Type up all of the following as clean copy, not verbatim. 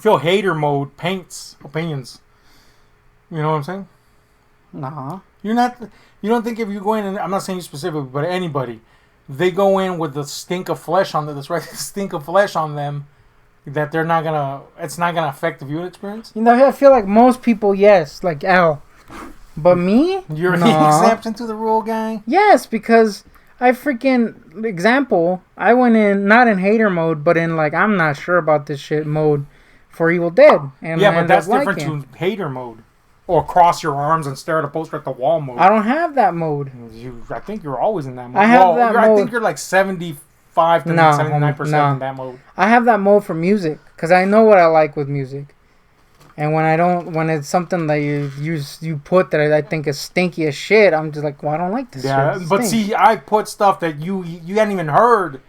feel hater mode paints opinions. You know what I'm saying? Nah. You don't think if you go in, and I'm not saying you specifically, but anybody, they go in with the stink of flesh on them, stink of flesh on them, that it's not gonna affect the viewing experience? You know, I feel like most people, yes, like Al. But me? You're the exception to the rule, guy? Yes, because I went in, not in hater mode, but in like, I'm not sure about this shit mode for Evil Dead. And yeah, but that's different to hater mode. Or cross your arms and stare at a poster at the wall mode. I don't have that mode. I think you're always in that mode. I have that mode. I think you're like 75 to 79% in that mode. I have that mode for music because I know what I like with music. And when it's something that you put that I think is stinky as shit, I'm just like, well, I don't like this shit. But see, I put stuff that you hadn't even heard,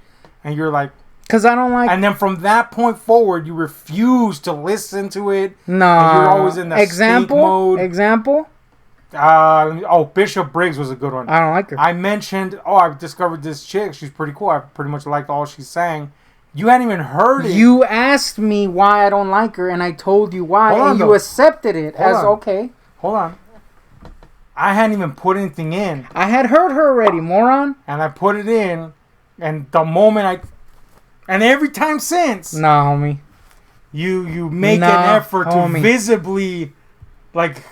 and you're like, because I don't like. And then from that point forward, you refuse to listen to it. No, you're always in the stink mode. Example. Bishop Briggs was a good one. I don't like her. I mentioned, I've discovered this chick. She's pretty cool. I pretty much liked all she sang. You hadn't even heard it. You asked me why I don't like her, and I told you why, and you accepted it as okay. Hold on. I hadn't even put anything in. I had heard her already, moron. And I put it in, and the moment and every time since, nah, homie, you make an effort to visibly, like,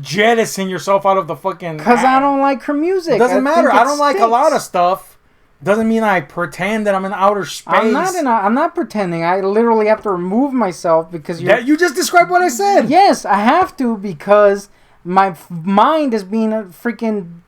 jettison yourself out of the fucking. Because I don't like her music. Doesn't matter. I don't like a lot of stuff. Doesn't mean I pretend that I'm in outer space. I'm not pretending. I literally have to remove myself because you just described what I said. Yes, I have to because my mind is being freaking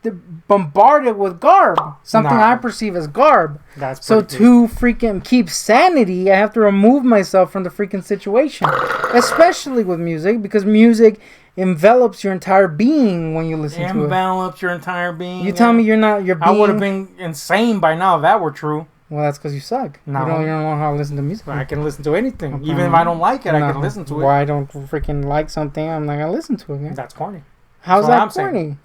bombarded with garb. Something I perceive as garb. That's so to freaking keep sanity, I have to remove myself from the freaking situation. Especially with music, because music envelops your entire being when you listen to it. Envelops your entire being. You tell me you're being... I would have been insane by now if that were true. Well, that's because you suck. No. You don't know how to listen to music. I can listen to anything. Okay. Even if I don't like it, I can listen to it. Why I don't freaking like something, I'm not going to listen to it, man. That's corny. How's that corny? Saying.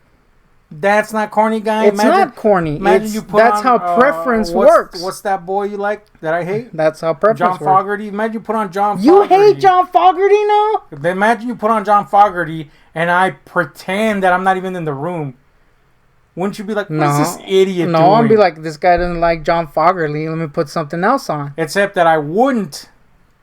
That's not corny, guy. It's not corny. That's how preference works. What's that boy you like that I hate? That's how preference works. John Fogerty. Imagine you put on John Fogerty. You hate John Fogerty now? Imagine you put on John Fogerty and I pretend that I'm not even in the room. Wouldn't you be like, what's this idiot doing? No, I'd be like, this guy doesn't like John Fogerty. Let me put something else on. Except that I wouldn't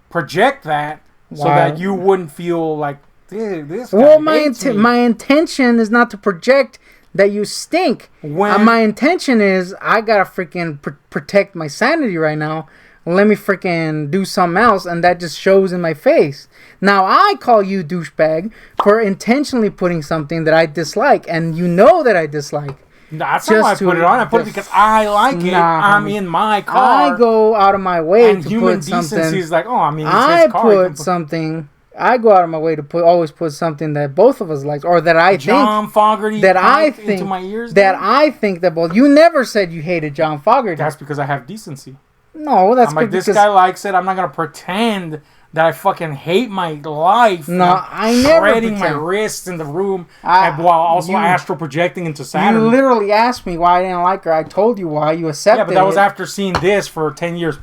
project that so that you wouldn't feel like, this guy hates me. My intention is not to project that you stink. My intention is I gotta freaking protect my sanity right now. Let me freaking do something else, and that just shows in my face. Now I call you douchebag for intentionally putting something that I dislike, and you know that I dislike. That's not why I put it on. I put it because I like it. I'm in my car. I go out of my way and to human put something. decency is like, it's his car. Something. I go out of my way to always put something that both of us like, or that I John think Fogerty that I think into my ears. I think that both. You never said you hated John Fogerty. That's because I have decency. No, that's this guy likes it. I'm not gonna pretend that I fucking hate my life. No, I never shredding my wrists in the room while also astral projecting into Saturn. You literally asked me why I didn't like her. I told you why. You accepted it. Yeah, but that was after seeing this for 10 years.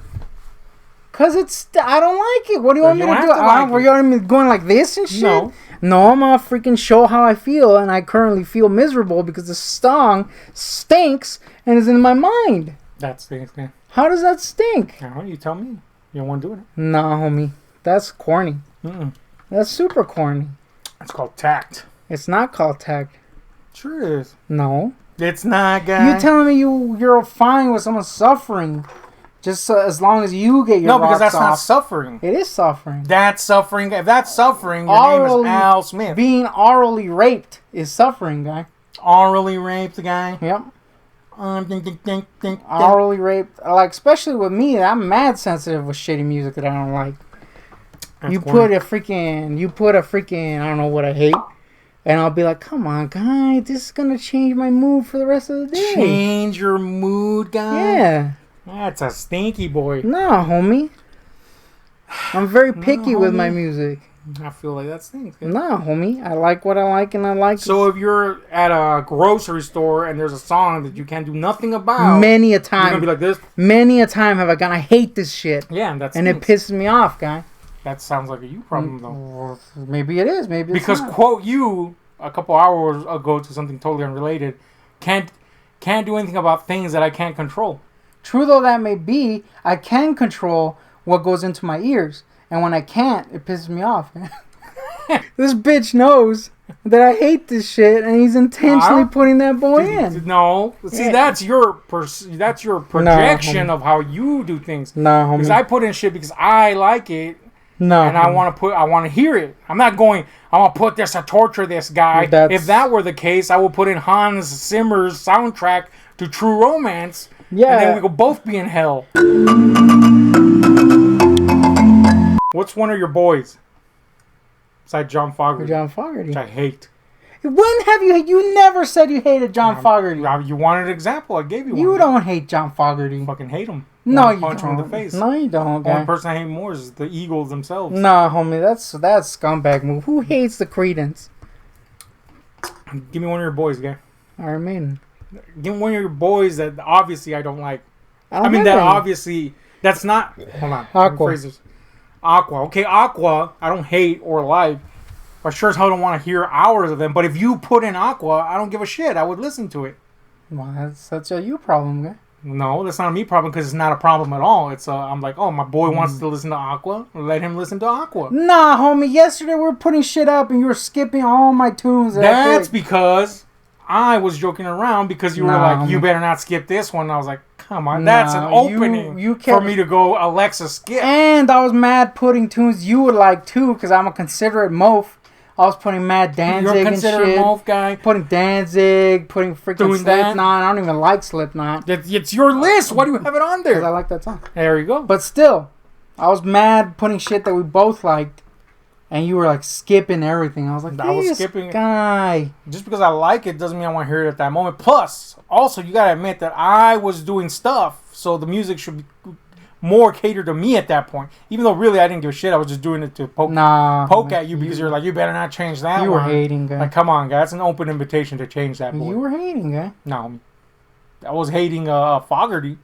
Cause I don't like it. What do you want me to do? Were you going like this and shit? No, I'm gonna freaking show how I feel, and I currently feel miserable because the song stinks and is in my mind. That stinks, man. How does that stink? I don't know, you tell me. You don't want to do it. Nah, homie. That's corny. That's super corny. It's called tact. It's not called tact. Sure it is. No. It's not, guy. You telling me you're fine with someone suffering just as long as you get your rocks off. No, because that's not suffering. It is suffering. That's suffering. If that's suffering, your name is Al Smith. Being orally raped is suffering, guy. Orally raped, guy? Yep. Orally raped, like especially with me, I'm mad sensitive with shitty music that I don't like. You put a freaking, I don't know what I hate, and I'll be like, come on, guy, this is gonna change my mood for the rest of the day. Change your mood, guy? Yeah. That's a stinky boy. Nah, homie. I'm very picky with my music. I feel like that stinks. Nah, homie. I like what I like, and I like So if you're at a grocery store and there's a song that you can't do nothing about, many a time, you're gonna be like this. Many a time have I gone, I hate this shit. Yeah, and it pisses me off, guy. That sounds like a you problem, though. Well, maybe it is. Maybe it's because not. quote you a couple hours ago to something totally unrelated. Can't do anything about things that I can't control. True though that may be, I can control what goes into my ears, and when I can't, it pisses me off. This bitch knows that I hate this shit, and he's intentionally putting that boy in. No, see, Yeah. that's your projection of how you do things. No, homie. Because I put in shit because I like it, No, and I want to hear it. I'm not going. I want to put this to torture this guy. That's- If that were the case, I would put in Hans Zimmer's soundtrack to True Romance. Yeah. And then we could both be in hell. What's one of your boys? Besides John Fogerty. John Fogerty. Which I hate. When have you never said you hated John Fogerty? You wanted an example. I gave you one. You don't hate John Fogerty. I fucking hate him. No, you punch him in don't. the face. No, you don't. The only Guy. person I hate more is the Eagles themselves. Nah, homie, that's scumbag move. Who hates the Creedence? Give me one of your boys, guy. Iron Maiden. Give me one of your boys that obviously I don't like. I don't I mean, have that any. obviously... That's not... Hold on. Aqua. Let me phrase this. Aqua. Okay, Aqua, I don't hate or like. I sure as hell don't want to hear hours of them. But if you put in Aqua, I don't give a shit. I would listen to it. Well, that's a you problem, guy. No, that's not a me problem because it's not a problem at all. It's I'm like, oh, my boy wants to listen to Aqua. Let him listen to Aqua. Nah, homie. Yesterday we were putting shit up and you were skipping all my tunes. That I That's picked. because I was joking around because you were Nah, like, you homie. better not skip this one. And I was like, come on, that's an Nah, opening you for kept- me to go Alexa skip. And I was mad putting tunes you would like too, because I'm a considerate moaf. I was putting mad Danzig You're a and considerate shit. Wolf guy. Putting Danzig, putting freaking Doing that? Slipknot. I don't even like Slipknot It's your list. Why do you have it on because I there? like that song. There you go. But still, I was mad putting shit that we both liked, and you were like skipping everything. I was like, I was this skipping- guy. Just because I like it doesn't mean I want to hear it at that moment. Plus, also, you got to admit that I was doing stuff, so the music should be more catered to me at that point. Even though really I didn't give a shit. I was just doing it to poke Nah, at you because you're like, you better not change that you one. were hating, guy. Like, come on, guy. That's an open invitation to change that boy. You were hating, guy. No. I was hating Fogerty.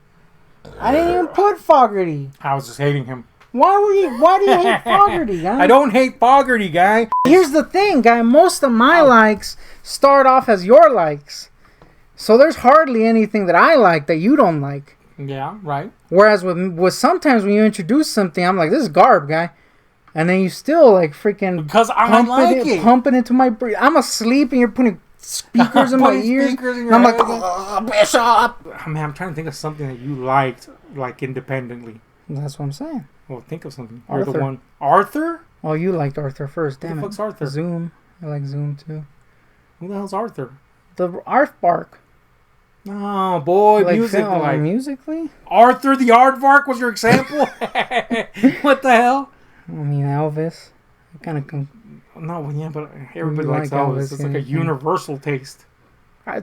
I didn't even put Fogerty. I was just hating him. Why do you hate Fogerty, guy? I don't hate Fogerty, guy. Here's the thing, guy. Most of my likes start off as your likes. So there's hardly anything that I like that you don't like. Yeah, right. Whereas with sometimes when you introduce something, I'm like, this is garb, guy. And then you still like freaking Because I like it. pump it into my brain. I'm asleep and you're putting speakers in my Putting ears. speakers in And your I'm like, head. oh, Bishop. Oh, man, I'm trying to think of something that you liked, like, independently. That's what I'm saying. Well, think of something. You're the Arthur. one. Arthur? Oh, you liked Arthur first. Who Damn the it. fuck's Arthur? Zoom. I like Zoom too. Who the hell's Arthur? The Aardvark. Oh, boy, Like music. film, Like, musically? Arthur the Aardvark was your example? What the hell? I mean, Elvis. Kind of. No, well, yeah, but everybody You likes like Elvis. Elvis, It's like a yeah. universal taste.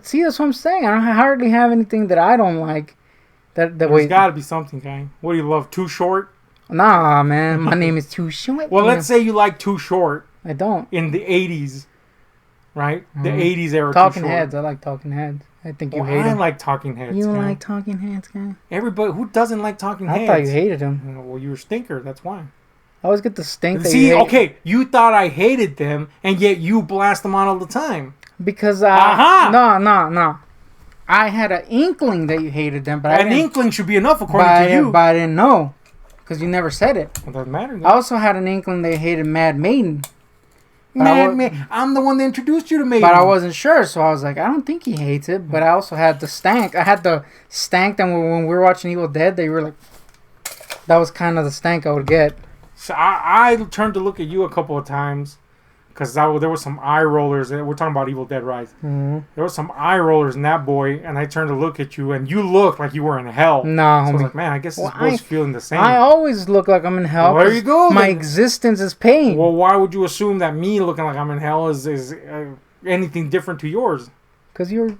See, that's what I'm saying. I don't hardly have anything that I don't like. That There's way. got to be something, guy. What do you love? Too Short? Nah, man. My name is Too Short. Well, let's say you like Too Short I don't. in the 80s, right? The 80s era. Talking Too Short. Heads. I like Talking Heads. I think you Well, hate I him. like Talking Heads. You guy. like Talking Heads, guy? Everybody who doesn't like Talking I Heads. thought you hated him. Well, you're a stinker. That's why. I always get the stink that See, you hate. okay, you thought I hated them, and yet you blast them on all the time. Because Aha! No. I had an inkling that you hated them, but I An didn't. inkling should be enough, according But to you. but I didn't know, because you never said it. It doesn't matter. I also had an inkling they hated Mad Maiden, Man, I'm the one that introduced you to Maiden. but I wasn't sure, so I was like, I don't think he hates it. But I also had the stank. I had the stank that when we were watching Evil Dead, they were like, that was kind of the stank I would get. So I turned to look at you a couple of times because there were some eye rollers. We're talking about Evil Dead Rise. Mm-hmm. There were some eye rollers in that boy, and I turned to look at you, and you looked like you were in hell. Nah, So I was homie. like, man, I guess this Well, boy's feeling the same. I always look like I'm in hell. Well, there you 'cause go, My then. existence is pain. Well, why would you assume that me looking like I'm in hell is anything different to yours? Because you're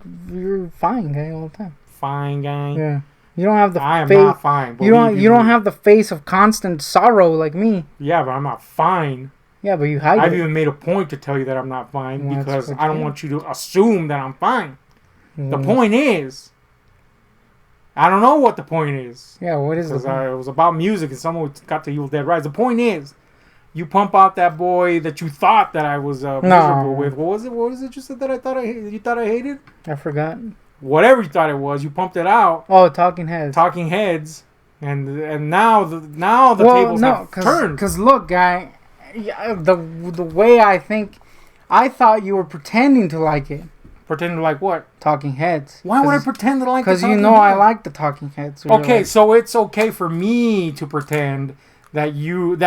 fine, guy, all the time. Fine, guy. Yeah. You don't have the I am face. not fine. You don't. believe You don't me. have the face of constant sorrow like me. Yeah, but I'm not fine. Yeah, but you hide I've it. even made a point to tell you that I'm not fine Well, that's because what I don't you- want you to assume that I'm fine. The Mm. point is, I don't know what the point is. Yeah. What is Because it? it was about music and someone got to Evil Dead Rise. The point is, You pump out that boy that you thought that I was miserable with. What was it? What was it you said that you thought I hated? I forgot. Whatever you thought it was, you pumped it out. Oh, Talking Heads. Talking Heads, and now the tables have turned. Because look, guy, the way I think, I thought you were pretending to like it. Pretending to like what? Talking Heads. Why would I pretend to like? Because you know I like the Talking Heads. Okay, so it's okay for me to pretend that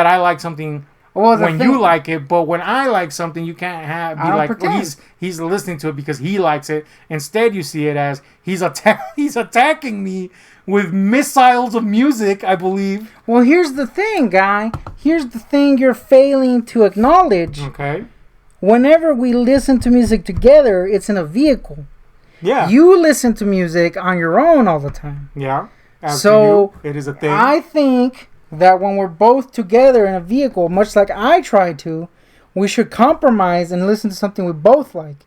I like something. When you like it, but when I like something, you can't be like, well, he's listening to it because he likes it. Instead, you see it as he's attacking me with missiles of music, I believe. Well, here's the thing, guy. Here's the thing you're failing to acknowledge. Okay. Whenever we listen to music together, it's in a vehicle. Yeah. You listen to music on your own all the time. Yeah. So it is a thing. I think that when we're both together in a vehicle, much like I try to, we should compromise and listen to something we both like.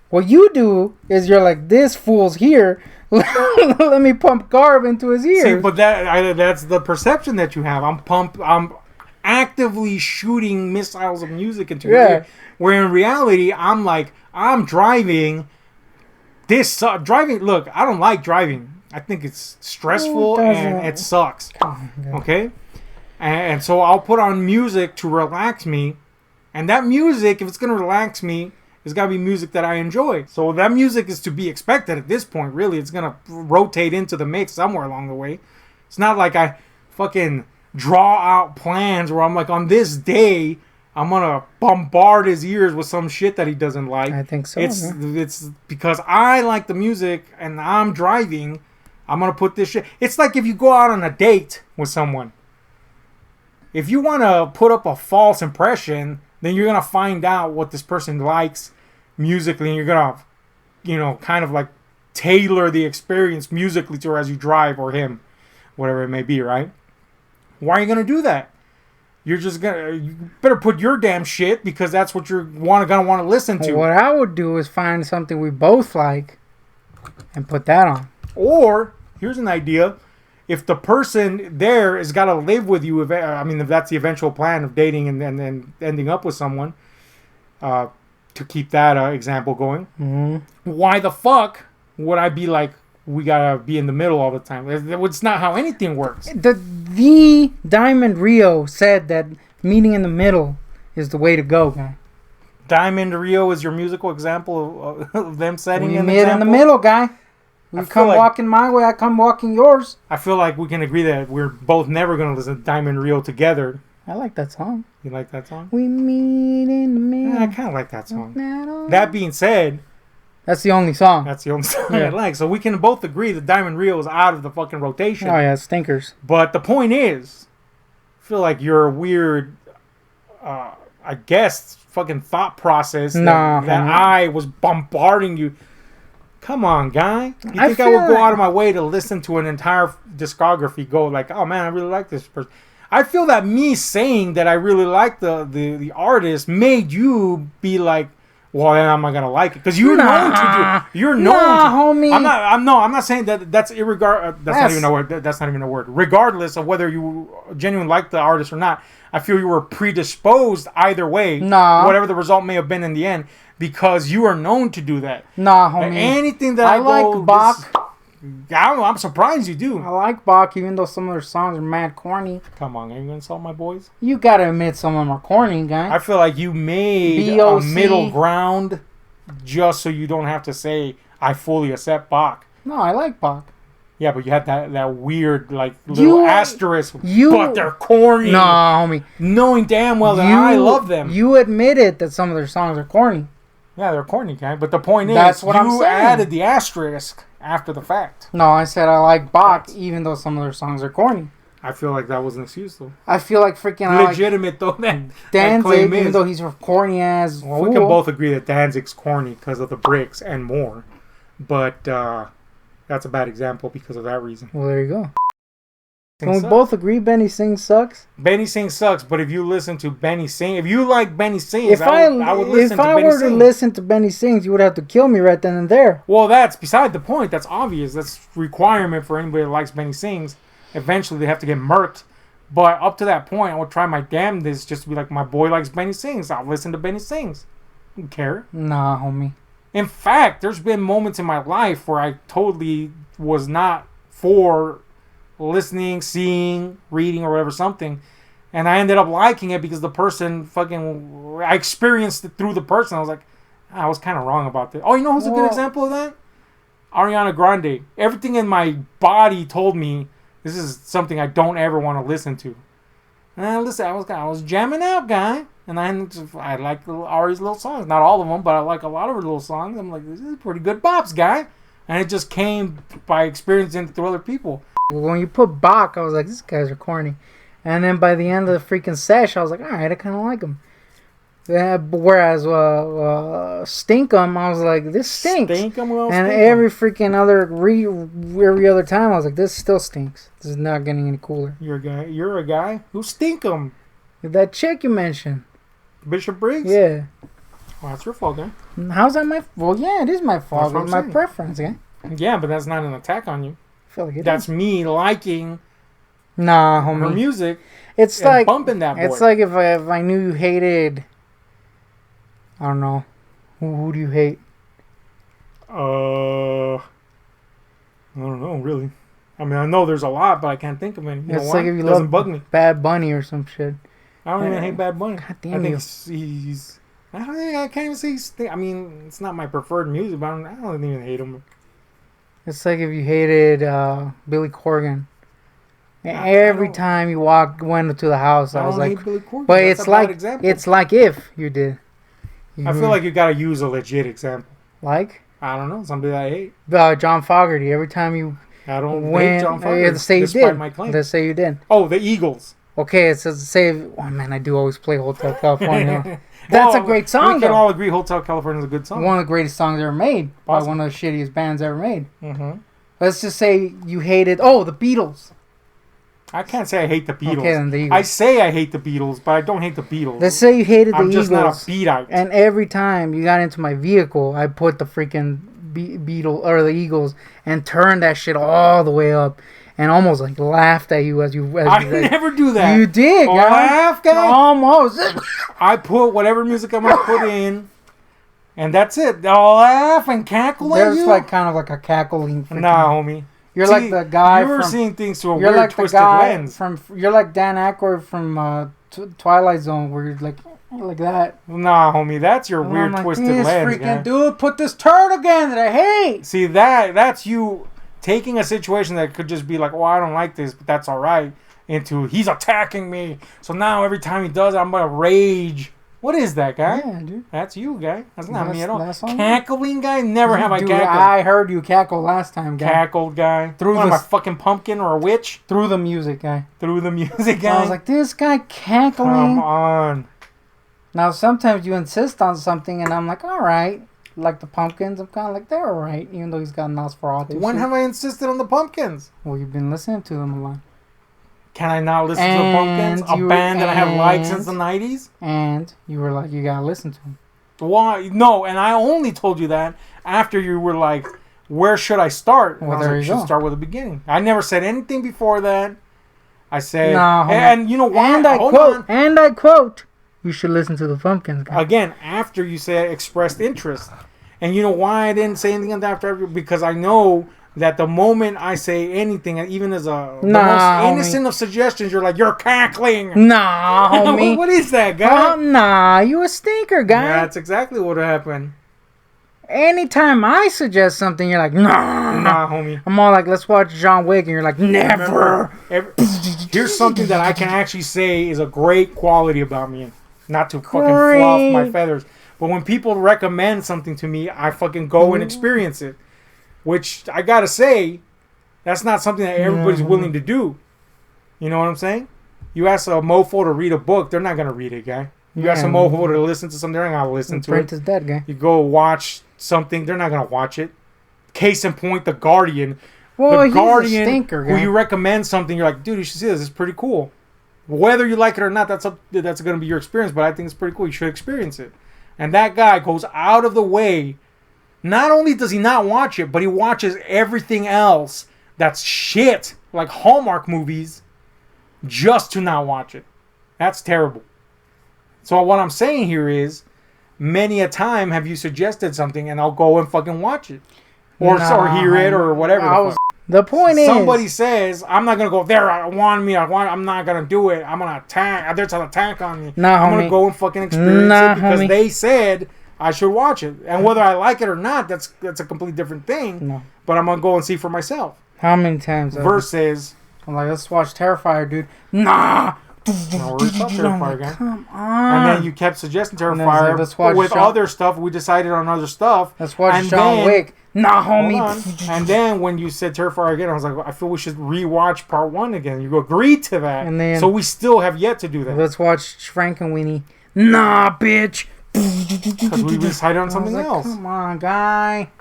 What you do is you're like, this fool's here. Let me pump Garb into his ears. See, but that's the perception that you have. I'm actively shooting missiles of music into your ear. Where in reality, I'm like, I'm driving. Driving. Look, I don't like driving. I think it's stressful and it sucks. Okay? And so I'll put on music to relax me. And that music, if it's going to relax me, it's got to be music that I enjoy. So that music is to be expected at this point, really. It's going to rotate into the mix somewhere along the way. It's not like I fucking draw out plans where I'm like, on this day, I'm going to bombard his ears with some shit that he doesn't like. I think so. It's because I like the music and I'm driving. I'm going to put this shit. It's like if you go out on a date with someone. If you want to put up a false impression, then you're going to find out what this person likes musically. And you're going to, kind of like tailor the experience musically to her as you drive or him. Whatever it may be, right? Why are you going to do that? You better put your damn shit because that's what you're gonna want to listen to. What I would do is find something we both like and put that on. Or here's an idea: if the person there has got to live with you, if that's the eventual plan of dating and then ending up with someone, to keep that example going, why the fuck would I be like? We gotta be in the middle all the time. It's not how anything works. The Diamond Rio said that meeting in the middle is the way to go, guy. Diamond Rio is your musical example of them setting an example? We meet in the middle, guy. You come walking my way, I come walking yours. I feel like we can agree that we're both never gonna listen to Diamond Rio together. I like that song. You like that song? We meet in the middle. Yeah, I kind of like that song. That being said, that's the only song. That's the only song I like. So we can both agree that Diamond Rio is out of the fucking rotation. Oh, yeah, stinkers. But the point is, I feel like your weird, I guess, fucking thought process that I was bombarding you. Come on, guy. You think I would go out of my way to listen to an entire discography, go like, oh, man, I really like this person. I feel that me saying that I really like the artist made you be like, well, then I'm not gonna like it because you're known to do. You're known, homie. I'm not saying that. That's irregard. That's not even a word. That's not even a word. Regardless of whether you genuinely like the artist or not, I feel you were predisposed either way. Whatever the result may have been in the end, because you are known to do that. Homie. Anything that I like Bach. I'm surprised you do. I like Bach, even though some of their songs are mad corny. Come on, are you gonna insult my boys? You gotta admit some of them are corny, guy. I feel like you made a middle ground just so you don't have to say, I fully accept Bach. No, I like Bach. Yeah, but you had that weird, like, little asterisk, but they're corny. No, homie. Knowing damn well that I love them. You admitted that some of their songs are corny. Yeah, they're corny, guy. But the point is, you added the asterisk after the fact. No, I said I like Bach, even though some of their songs are corny. I feel like that was an excuse, though. I feel like freaking legitimate, though. Danzig, even though he's corny as. Well, we can both agree that Danzig's corny because of the bricks and more, but that's a bad example because of that reason. Well, there you go. Can we both agree Benny Sing sucks? Benny Sing sucks, but if you listen to Benny Sing, if you like Benny Sing, I would listen to Benny Sing. If I were to listen to Benny Sings, you would have to kill me right then and there. Well, that's beside the point. That's obvious. That's requirement for anybody that likes Benny Sings. Eventually, they have to get murked But up to that point, I would try my damnedest just to be like, my boy likes Benny Sings. I'll listen to Benny Sings. I don't care. Nah, homie. In fact, there's been moments in my life where I totally was not for listening, seeing, reading, or whatever, something. And I ended up liking it because the person I experienced it through the person. I was like, I was kind of wrong about this. Oh, you know who's a good example of that? Ariana Grande. Everything in my body told me this is something I don't ever want to listen to. And I was jamming out, guy. And I like Ari's little songs. Not all of them, but I like a lot of her little songs. I'm like, this is pretty good bops, guy. And it just came by experiencing it through other people. When you put Bach, I was like, these guys are corny. And then by the end of the freaking sesh, I was like, all right, I kind of like them. Whereas Stinkum, I was like, this stinks. And every freaking every other time, I was like, this still stinks. This is not getting any cooler. You're a guy who Stinkum. That chick you mentioned, Bishop Briggs. Yeah. Well, that's your fault, guy. How's that my? Well, yeah, it is my fault. It's my preference, guy. Yeah, but that's not an attack on you. I feel like that's me liking. Nah, homie. Her music. It's like bumping that boy. It's like if I knew you hated. I don't know. Who do you hate? I don't know, really. I mean, I know there's a lot, but I can't think of any. It's like if you love bug me. Bad Bunny or some shit. I don't even hate Bad Bunny. God damn you. I can't even say. I mean, it's not my preferred music, but I don't even hate him. It's like if you hated Billy Corgan. Every time you went into the house, I was like, but it's like if you did. I feel like you gotta use a legit example. Like? I don't know, somebody that I hate. John Fogerty. Every time you hate John Fogerty. Let's say you did. Let's say you did. Oh, the Eagles. Okay, it says oh man, I do always play Hotel California. That's a great song. We can all agree Hotel California is a good song. One of the greatest songs ever made. By one of the shittiest bands ever made. Mm-hmm. Let's just say you hated the Beatles. I can't say I hate the Beatles. Okay, then the Eagles. I say I hate the Beatles, but I don't hate the Beatles. Let's say you hated the Eagles. I'm just not a Beatite. And every time you got into my vehicle, I put the freaking Beatles or the Eagles and turned that shit all the way up and almost like laughed at you as you. I never do that. You did, guy. Laugh, guy. Almost. I put whatever music I'm gonna put in, and that's it. I'll laugh and cackle at you. There's like kind of like a cackling. Nah, homie. You're like the guy. You're seeing things through a weird, twisted lens. You're like Dan Aykroyd from Twilight Zone, where you're like that. Nah, homie, that's your weird, twisted lens. Freaking dude, put this turd again that I hate. See that's you taking a situation that could just be like, oh, I don't like this, but that's all right. Into he's attacking me, so now every time he does it, I'm gonna rage. What is that, guy? Yeah, dude. That's you, guy. That's not me at all. Cackling, guy? Never have I cackled. I heard you cackle last time, guy. Cackled, guy. Through a fucking pumpkin or a witch? Through the music, guy. Through the music, guy. I was like, this guy cackling. Come on. Now, sometimes you insist on something, and I'm like, all right. Like the pumpkins, I'm kind of like, they're all right, even though he's got Nosferatu. When have I insisted on the pumpkins? Well, you've been listening to them a lot. Can I not listen to the Pumpkins? A band that I have liked since the 90s? And you were like, you gotta listen to them. Why? No, and I only told you that after you were like, where should I start? Well, there you go. You should start with the beginning. I never said anything before that. I said, no, and you know why? And I quote, you should listen to the Pumpkins. Guy. Again, after you said expressed interest. And you know why I didn't say anything after? Because I know that the moment I say anything, even as the most innocent of suggestions, you're like, you're cackling. Nah, homie. What is that, guy? Nah, you a stinker, guy. Yeah, that's exactly what happened. Anytime I suggest something, you're like, nah, homie. I'm all like, let's watch John Wick, and you're like, never. Here's something that I can actually say is a great quality about me. Not to fucking fluff my feathers. But when people recommend something to me, I fucking go and experience it. Which, I gotta say, that's not something that everybody's willing to do. You know what I'm saying? You ask a mofo to read a book, they're not gonna read it, guy. You ask a mofo to listen to something, they're not gonna listen to it. Print is dead, guy. You go watch something, they're not gonna watch it. Case in point, The Guardian. Well, The Guardian, a stinker, guy. who you recommend something, you're like, dude, you should see this. It's pretty cool. Whether you like it or not, that's gonna be your experience. But I think it's pretty cool. You should experience it. And that guy goes out of the way. Not only does he not watch it, but he watches everything else that's shit, like Hallmark movies, just to not watch it. That's terrible. So what I'm saying here is, many a time have you suggested something and I'll go and fucking watch it. Or hear it or whatever. The point is, somebody says, I'm not going to go there. I'm not going to do it. I'm going to attack. There's an attack on me. I'm going to go and fucking experience it because they said I should watch it. And whether I like it or not, that's a completely different thing. No. But I'm going to go and see for myself. How many times? Versus, I'm like, let's watch Terrifier, dude. Nah. No, we saw Terrifier again. Come on. And then you kept suggesting Terrifier. Like, with other stuff, we decided on other stuff. Let's watch John Wick. Nah, homie. And then when you said Terrifier again, I was like, well, I feel we should rewatch part 1 again. You agreed to that. And then, so we still have yet to do that. Let's watch Frankenweenie. Nah, bitch. Because we decided on something else. Come on, guy.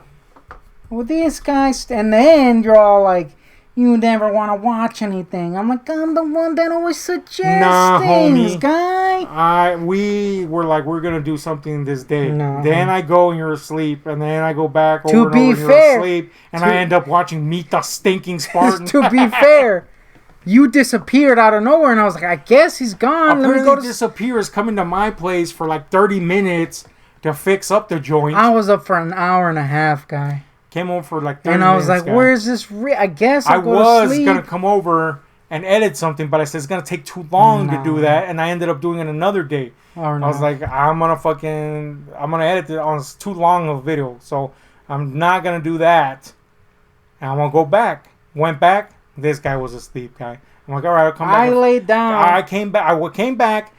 Well, these guys. And then you're all like, you never want to watch anything. I'm like, I'm the one that always suggests things, homie. Guy. We were like, we're going to do something this day. Then I go and you're asleep. And then I go back over and over and you're asleep. And I end up watching Meet the Stinking Spartan. To be fair, you disappeared out of nowhere. And I was like, I guess he's gone. Apparently, let me go disappears coming to my place for like 30 minutes to fix up the joint. I was up for an hour and a half, guy. Came over for like 30 minutes. And I was like, where's this? I guess I was going to come over and edit something, but I said it's going to take too long to do that. And I ended up doing it another day. I was like, I'm going to edit it on too long of a video. So I'm not going to do that. And I'm going to go back. Went back. This guy was asleep, guy. I'm like, all right, I'll come back. I laid down. I came back. I came back.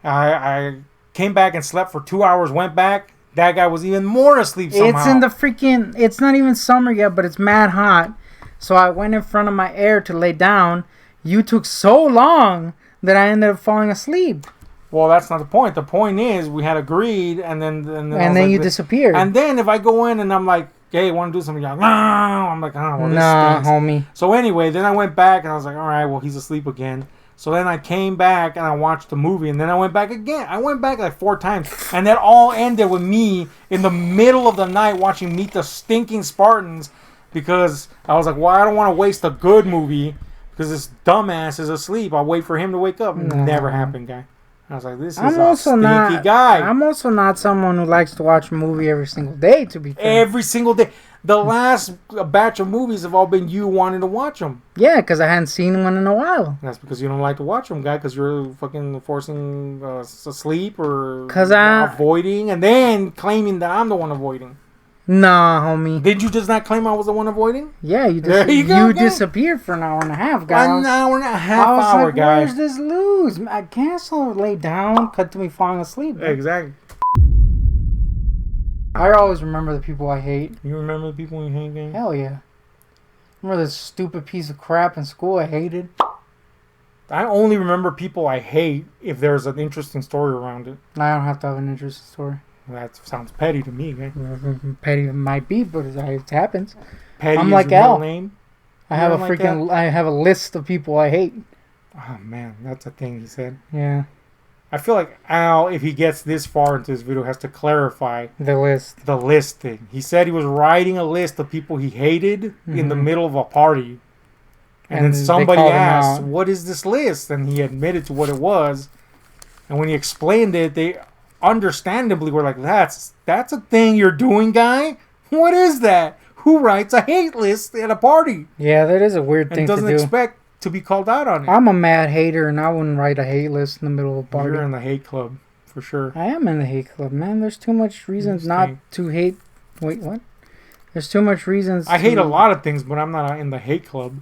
I came back and slept for 2 hours. Went back. That guy was even more asleep somehow. It's in the freaking... It's not even summer yet, but it's mad hot. So I went in front of my air to lay down. You took so long that I ended up falling asleep. Well, that's not the point. The point is we had agreed, and then you disappeared. And then if I go in and I'm like, hey, want to do something? You're like, no. I'm like, oh, well, this stinks. Homie. So anyway, then I went back, and I was like, all right, well, he's asleep again. So then I came back and I watched the movie, and then I went back again. I went back like 4 times, and that all ended with me in the middle of the night watching Meet the Stinking Spartans because I was like, well, I don't want to waste a good movie because this dumbass is asleep. I'll wait for him to wake up. Never happened, guy. I was like, this is a stinky guy. I'm also not someone who likes to watch a movie every single day, to be fair. Every single day. The last batch of movies have all been you wanting to watch them. Yeah, because I hadn't seen one in a while. That's because you don't like to watch them, guy, because you're fucking forcing asleep or avoiding, and then claiming that I'm the one avoiding. Nah, homie. Did you just not claim I was the one avoiding? Yeah, you disappeared for an hour and a half, guy. An hour and a half hour, guy. Where's this lose? I guess I'll lay down, cut to me falling asleep. Yeah, exactly. I always remember the people I hate. You remember the people you hate, gang? Hell yeah. Remember this stupid piece of crap in school I hated? I only remember people I hate if there's an interesting story around it. I don't have to have an interesting story. That sounds petty to me, man. Petty it might be, but it happens. Petty I'm is like your Al. name? I have I have a list of people I hate. Oh man, that's a thing he said. Yeah. I feel like Al, if he gets this far into this video, has to clarify the list thing. He said he was writing a list of people he hated in the middle of a party. And then somebody asked, what is this list? And he admitted to what it was. And when he explained it, they understandably were like, that's a thing you're doing, guy? What is that? Who writes a hate list at a party? Yeah, that is a weird thing to do. And doesn't expect to be called out on it. I'm a mad hater, and I wouldn't write a hate list in the middle of a party. You're in the hate club, for sure. I am in the hate club, man. There's too much reasons not to hate. Wait, what? There's too much reasons. I hate a lot of things, but I'm not in the hate club.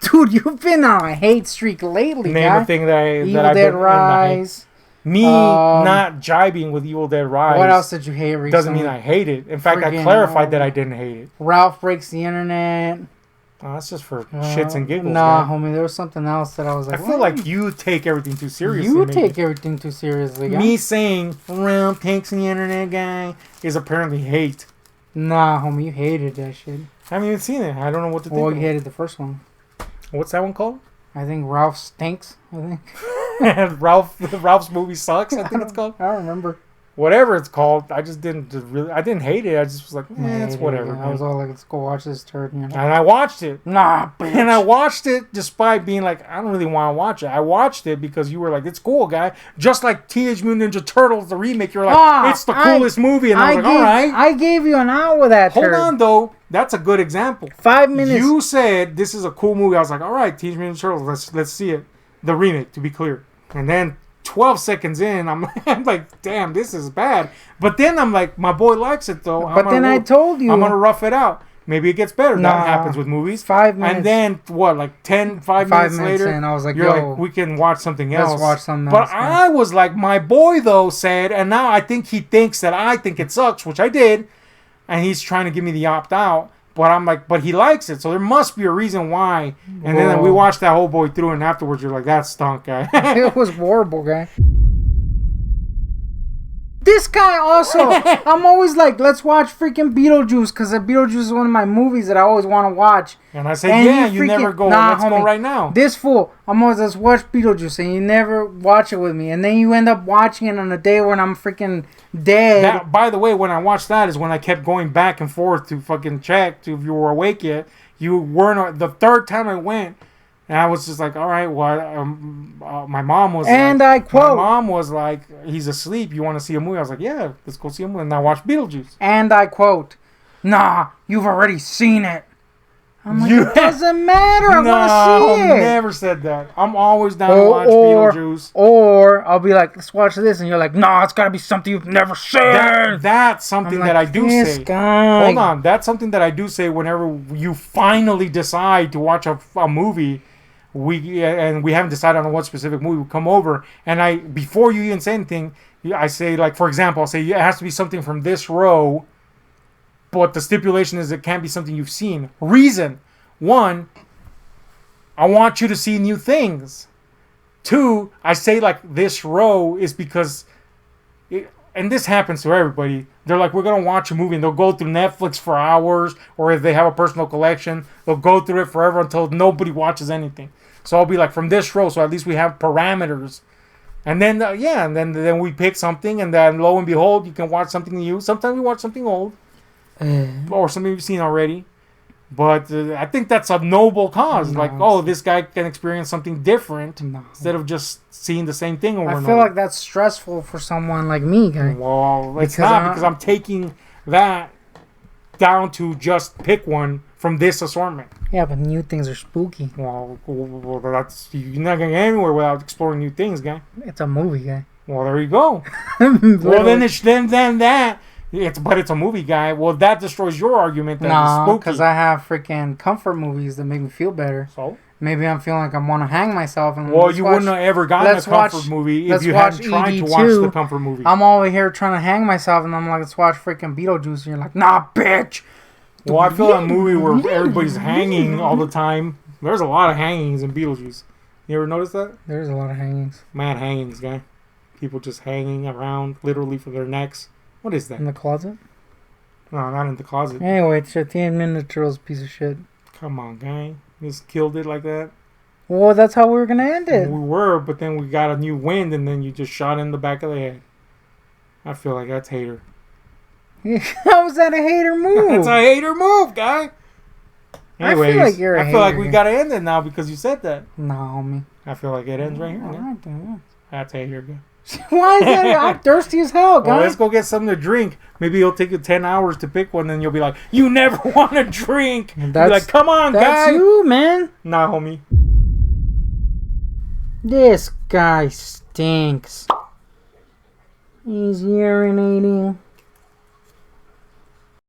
Dude, you've been on a hate streak lately, Name a thing that I've been Dead Rise. Me not jibing with Evil Dead Rise. What else did you hate recently? Doesn't mean I hate it. In fact, I clarified that I didn't hate it. Ralph Breaks the Internet. Oh, that's just for shits and giggles. Nah, homie, there was something else that I was like, I feel like you take everything too seriously. You take everything too seriously, guy. Me saying Ralph Breaks the Internet, guy, is apparently hate. Nah, homie, you hated that shit. I haven't even seen it. I don't know what to think. Well, you hated the first one. What's that one called? I think Ralph Stinks, I think. Ralph's movie sucks, I think it's called. I don't remember. whatever it's called. I just didn't really. I didn't hate it. I just was like, it's whatever. I was all like, let's go watch this turd. And I watched it. Nah, bitch. And I watched it despite being like, I don't really want to watch it. I watched it because you were like, it's cool, guy. Just like Teenage Mutant Ninja Turtles, the remake. You're like, it's the coolest movie. And I was like, all right. I gave you an hour with that turd. Hold on, though. That's a good example. 5 minutes. You said this is a cool movie. I was like, all right, Teenage Mutant Ninja Turtles. Let's see it. The remake, to be clear. And then 12 seconds in, I'm like, damn, this is bad. But then I'm like, my boy likes it, though. But then I told you. I'm going to rough it out. Maybe it gets better. That happens with movies. 5 minutes. And then, what, like 5 minutes later? In, I was like, you're like, we can watch something else. Let's watch something else. But I was like, my boy, though, said, and now I think he thinks that I think it sucks, which I did. And he's trying to give me the opt-out. But I'm like, but he likes it. So there must be a reason why. And then we watched that whole boy through. And afterwards, you're like, that stunk, guy. It was horrible, guy. This guy also, I'm always like, let's watch freaking Beetlejuice, because Beetlejuice is one of my movies that I always want to watch. And I said, you never go, let's go right now. This fool, I'm always, let's watch Beetlejuice, and you never watch it with me. And then you end up watching it on a day when I'm freaking dead. That, by the way, when I watched that is when I kept going back and forth to fucking check to if you were awake yet. You weren't, the third time I went, and I was just like, all right, well, my mom was and like, I quote, my mom was like, he's asleep, you want to see a movie? I was like, yeah, let's go see a movie. And I watched Beetlejuice. And I quote, nah, you've already seen it. I'm like, it doesn't matter, I want to see it. I never said that. I'm always down to watch Beetlejuice. Or I'll be like, let's watch this, and you're like, nah, it's got to be something you've never seen. That's something that I do say. Hold on, that's something that I do say whenever you finally decide to watch a movie. We haven't decided on what specific movie. We come over, and before you even say anything, I say, like, for example, I'll say it has to be something from this row, but the stipulation is it can't be something you've seen. Reason: 1, I want you to see new things. 2, I say like this row is because, and this happens to everybody. They're like, we're gonna watch a movie, and they'll go through Netflix for hours, or if they have a personal collection, they'll go through it forever until nobody watches anything. So I'll be like, from this row, so at least we have parameters. And then, and then we pick something, and then lo and behold, you can watch something new. Sometimes we watch something old, or something you've seen already. But I think that's a noble cause. No, like, this guy can experience something different instead of just seeing the same thing over and over. I feel like that's stressful for someone like me, guy. Well, it's not, because I'm taking that down to just pick one from this assortment. Yeah, but new things are spooky. Well, that's, you're not going to get anywhere without exploring new things, guy. It's a movie, guy. Well, there you go. Well, then that. But it's a movie, guy. Well, that destroys your argument that it's spooky. Because I have freaking comfort movies that make me feel better. So? Maybe I'm feeling like I want to hang myself. And well, you wouldn't have ever gotten a comfort movie if you hadn't tried to watch the comfort movie. I'm over here trying to hang myself, and I'm like, let's watch freaking Beetlejuice. And you're like, nah, bitch. Well, I feel a movie where everybody's hanging all the time. There's a lot of hangings in Beetlejuice. You ever notice that? There's a lot of hangings. Mad hangings, guy. People just hanging around, literally, for their necks. What is that? In the closet? No, not in the closet. Anyway, it's your Teenage Mutant Ninja Turtles piece of shit. Come on, guy. You just killed it like that? Well, that's how we were going to end it. We were, but then we got a new wind, and then you just shot in the back of the head. I feel like that's hater. How was that a hater move? That's a hater move, guy. Anyways, I feel like you're a hater. I feel like we got to end it now because you said that. No, homie. I feel like it ends right here. That's a hater, guy. Why is that? I'm thirsty as hell, guys. Well, let's go get something to drink. Maybe it'll take you 10 hours to pick one, and you'll be like, you never want to drink. You'll be like, come on, guy. That's you, man. Nah, homie. This guy stinks. He's urinating.